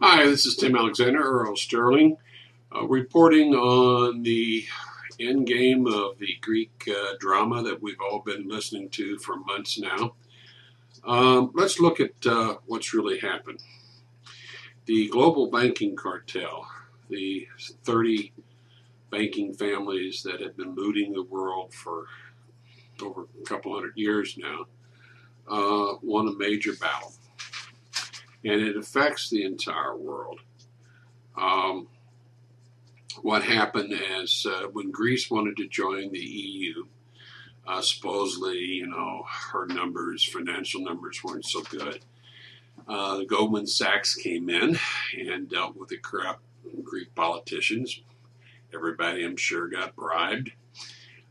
Hi, this is Tim Alexander, Earl of Stirling, reporting on the end game of the Greek drama that we've all been listening to for months now. Let's look at what's really happened. The Global Banking Cartel, the 30 banking families that have been looting the world for over a couple hundred years now, won a major battle. And it affects the entire world. What happened is when Greece wanted to join the EU, supposedly, her numbers, financial numbers weren't so good. Goldman Sachs came in and dealt with the corrupt Greek politicians. Everybody, I'm sure, got bribed.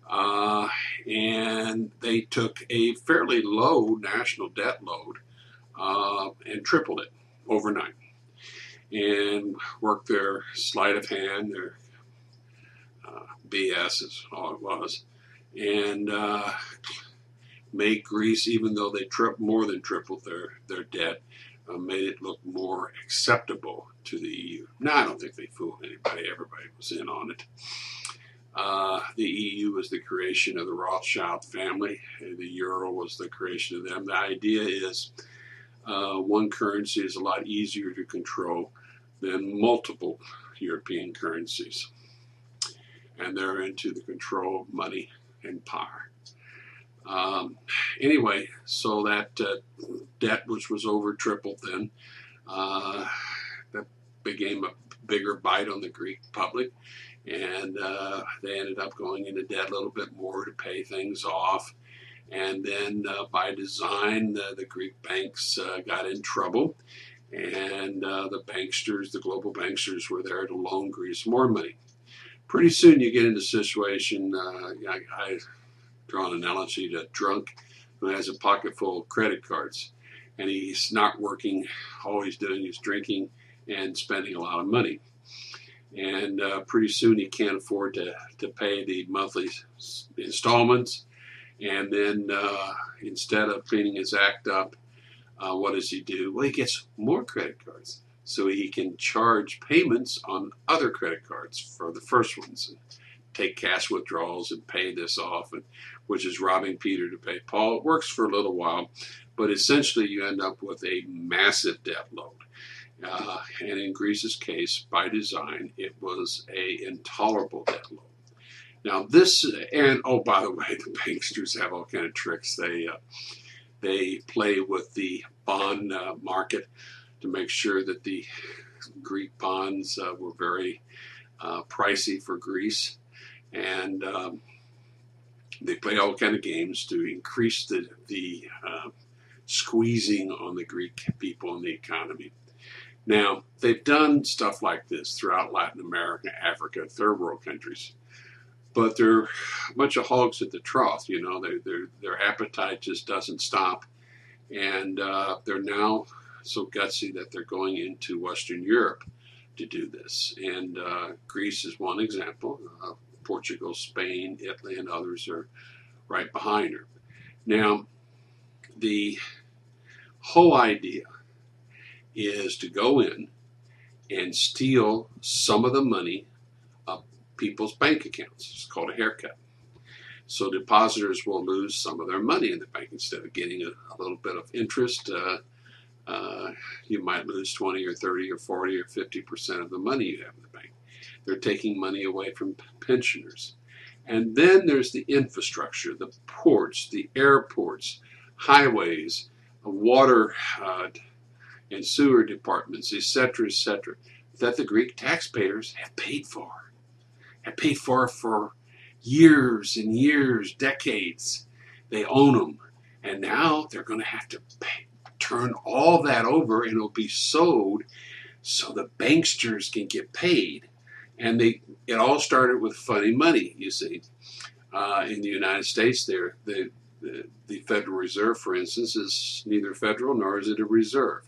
And they took a fairly low national debt load and tripled it overnight, and worked their sleight of hand, their BS is all it was, and made Greece, even though they more than tripled their debt, made it look more acceptable to the EU. Now, I don't think they fooled anybody. Everybody was in on it. The EU was the creation of the Rothschild family. The euro was the creation of them. The idea is one currency is a lot easier to control than multiple European currencies. And they're into the control of money and power. Anyway, so that debt, which was over tripled then, that became a bigger bite on the Greek public. And they ended up going into debt a little bit more to pay things off. And then by design, the Greek banks got in trouble. And the banksters, the global banksters, were there to loan Greece more money. Pretty soon you get into a situation, I draw an analogy to a drunk who has a pocket full of credit cards. And he's not working, all he's doing is drinking and spending a lot of money. And pretty soon he can't afford to pay the monthly installments. And then instead of cleaning his act up, what does he do? Well, he gets more credit cards so he can charge payments on other credit cards for the first ones and take cash withdrawals and pay this off, which is robbing Peter to pay Paul. It works for a little while, but essentially you end up with a massive debt load. And in Greece's case, by design, it was an intolerable debt load. Now this, and oh, by the way, the banksters have all kind of tricks. They play with the bond market to make sure that the Greek bonds were very pricey for Greece, and they play all kind of games to increase the squeezing on the Greek people and the economy. Now, they've done stuff like this throughout Latin America, Africa, third world countries. But they're a bunch of hogs at the trough, their appetite just doesn't stop. And they're now so gutsy that they're going into Western Europe to do this. And Greece is one example. Portugal, Spain, Italy, and others are right behind her. Now, the whole idea is to go in and steal some of the money of people's bank accounts. It's called a haircut. So depositors will lose some of their money in the bank. Instead of getting a little bit of interest, you might lose 20 or 30 or 40 or 50% of the money you have in the bank. They're taking money away from pensioners. And then there's the infrastructure, the ports, the airports, highways, water and sewer departments, etc., that the Greek taxpayers have paid for for years and years, decades. They own them, and now they're going to have to turn all that over, and it'll be sold so the banksters can get paid. And it all started with funny money, you see. In the United States, the Federal Reserve, for instance, is neither federal nor is it a reserve.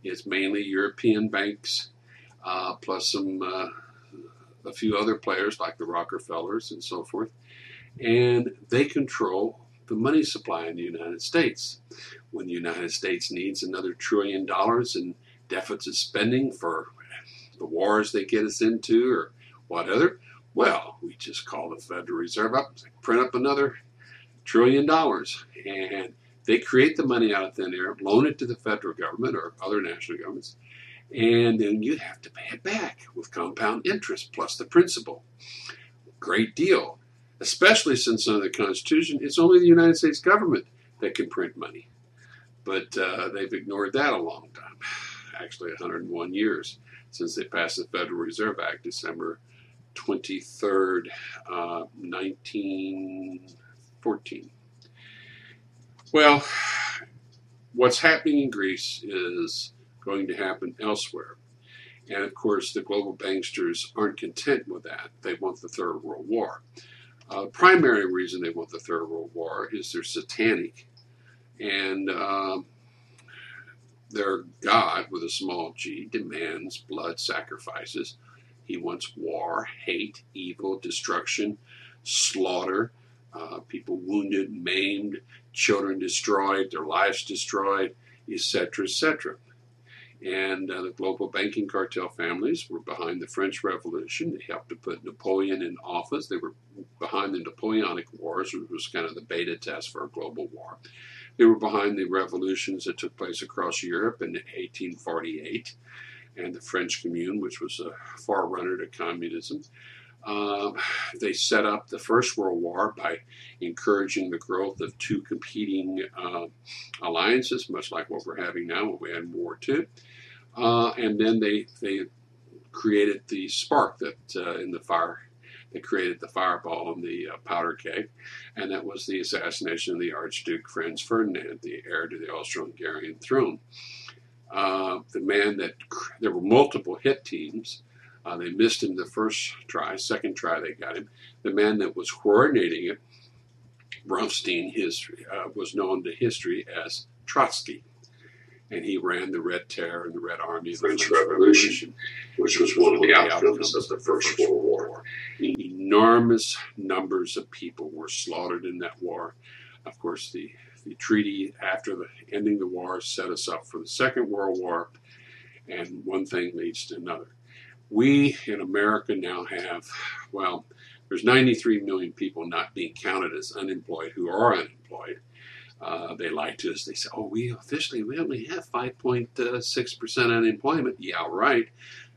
It's mainly European banks, plus a few other players like the Rockefellers and so forth. And they control the money supply in the United States. When the United States needs another $1 trillion and deficit spending for the wars they get us into or whatever. Well, we just call the Federal Reserve up, print up another $1 trillion, and they create the money out of thin air, loan it to the federal government or other national governments, and then you have to pay it back with compound interest plus the principal. Great deal, especially since under the Constitution, it's only the United States government that can print money. But they've ignored that a long time, actually 101 years since they passed the Federal Reserve Act, December 23rd, 1914. Well, what's happening in Greece is going to happen elsewhere. And of course, the global banksters aren't content with that. They want the Third World War. The primary reason they want the Third World War is they're satanic. And their God, with a small g, demands blood sacrifices. He wants war, hate, evil, destruction, slaughter, people wounded, maimed, children destroyed, their lives destroyed, etc., etc. And the Global Banking Cartel families were behind the French Revolution. They helped to put Napoleon in office. They were behind the Napoleonic Wars, which was kind of the beta test for a global war. They were behind the revolutions that took place across Europe in 1848 and the French Commune, which was a forerunner to communism. They set up the First World War by encouraging the growth of two competing alliances, much like what we're having now when we had War II. And then they created the spark that in the fire. They created the fireball in the powder keg, and that was the assassination of the Archduke Franz Ferdinand, the heir to the Austro-Hungarian throne. The man that there were multiple hit teams. They missed him the first try. Second try, they got him. The man that was coordinating it, Brunstein, was known to history as Trotsky. And he ran the Red Terror and the Red Army of the French Revolution, which was one of the outcomes of the First World War. Enormous numbers of people were slaughtered in that war. Of course, the treaty after ending the war set us up for the Second World War, and one thing leads to another. We in America now have, well, there's 93 million people not being counted as unemployed who are unemployed. They lie to us. They say, oh, we only have 5.6% unemployment. Yeah, right.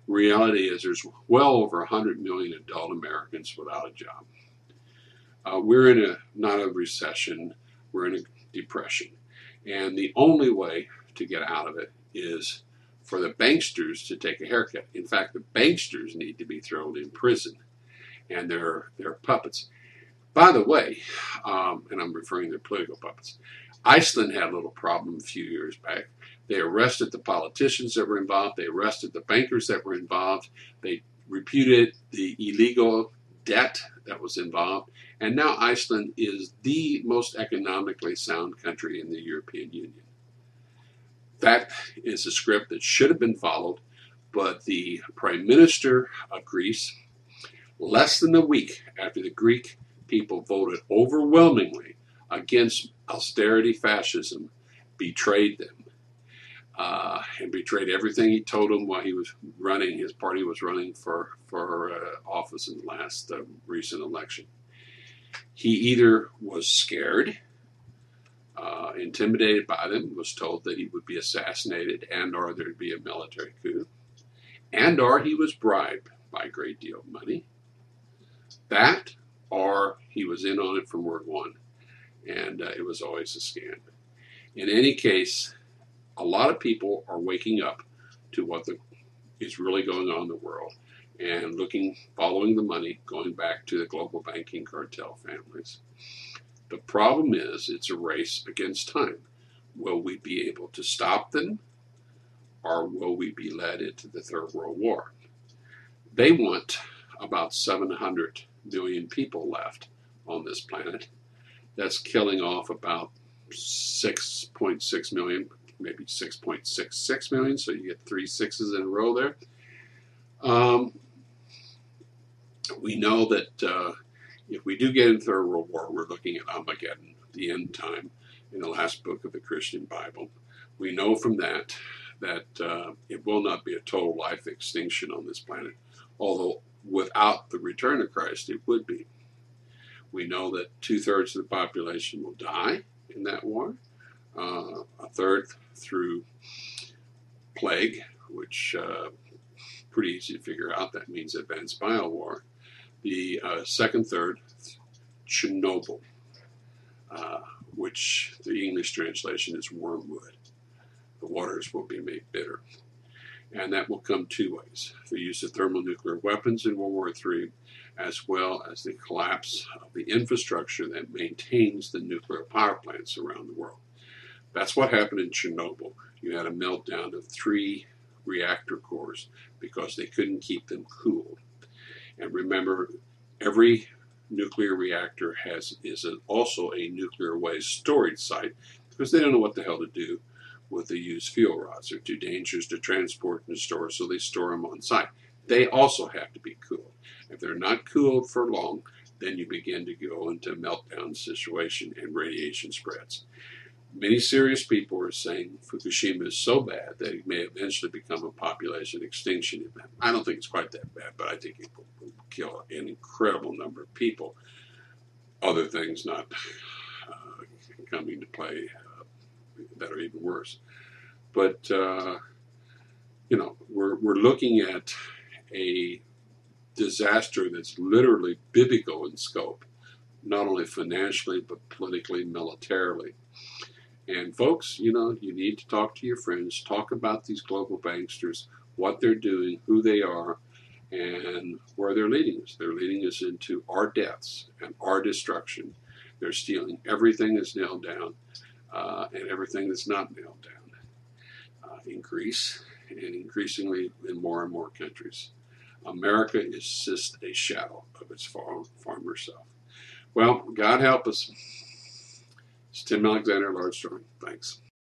Reality is there's well over 100 million adult Americans without a job. We're not a recession. We're in a depression. And the only way to get out of it is for the banksters to take a haircut. In fact, the banksters need to be thrown in prison. And they're puppets. By the way, and I'm referring to political puppets, Iceland had a little problem a few years back. They arrested the politicians that were involved. They arrested the bankers that were involved. They repudiated the illegal debt that was involved. And now Iceland is the most economically sound country in the European Union. That is a script that should have been followed, but the Prime Minister of Greece, less than a week after the Greek people voted overwhelmingly against austerity fascism, betrayed them and betrayed everything he told them while he was running. His party was running for office in the last recent election. He either was scared, intimidated by them, was told that he would be assassinated and or there'd be a military coup, and or he was bribed by a great deal of money. That or he was in on it from word one, and it was always a scam. In any case, a lot of people are waking up to what is really going on in the world and following the money, going back to the global banking cartel families. The problem is it's a race against time. Will we be able to stop them, or will we be led into the Third World War? They want about 700 million people left on this planet. That's killing off about 6.6 million, maybe 6.66 million, so you get 3 sixes in a row there. We know that if we do get into the Third World War, we're looking at Armageddon, the end time, in the last book of the Christian Bible. We know from that that it will not be a total life extinction on this planet, although without the return of Christ it would be. We know that 2/3 of the population will die in that war, a third through plague, which pretty easy to figure out. That means advanced bio war. The second third, Chernobyl, which the English translation is wormwood. The waters will be made bitter. And that will come two ways: the use of thermonuclear weapons in World War III, as well as the collapse of the infrastructure that maintains the nuclear power plants around the world. That's what happened in Chernobyl. You had a meltdown of 3 reactor cores because they couldn't keep them cooled. And remember, every nuclear reactor is also a nuclear waste storage site because they don't know what the hell to do with the used fuel rods. They're too dangerous to transport and store, so they store them on site. They also have to be cooled. If they're not cooled for long, then you begin to go into a meltdown situation and radiation spreads. Many serious people are saying Fukushima is so bad that it may eventually become a population extinction event. I don't think it's quite that bad, but I think it will kill an incredible number of people. Other things not coming to play that are even worse. But, we're looking at a disaster that's literally biblical in scope, not only financially, but politically, militarily. And folks, you need to talk to your friends, talk about these global banksters, what they're doing, who they are, and where they're leading us. They're leading us into our deaths and our destruction. They're stealing everything that's nailed down and everything that's not nailed down in Greece and increasingly in more and more countries. America is just a shadow of its former self. Well, God help us. It's Tim Alexander, Lord Strong. Thanks.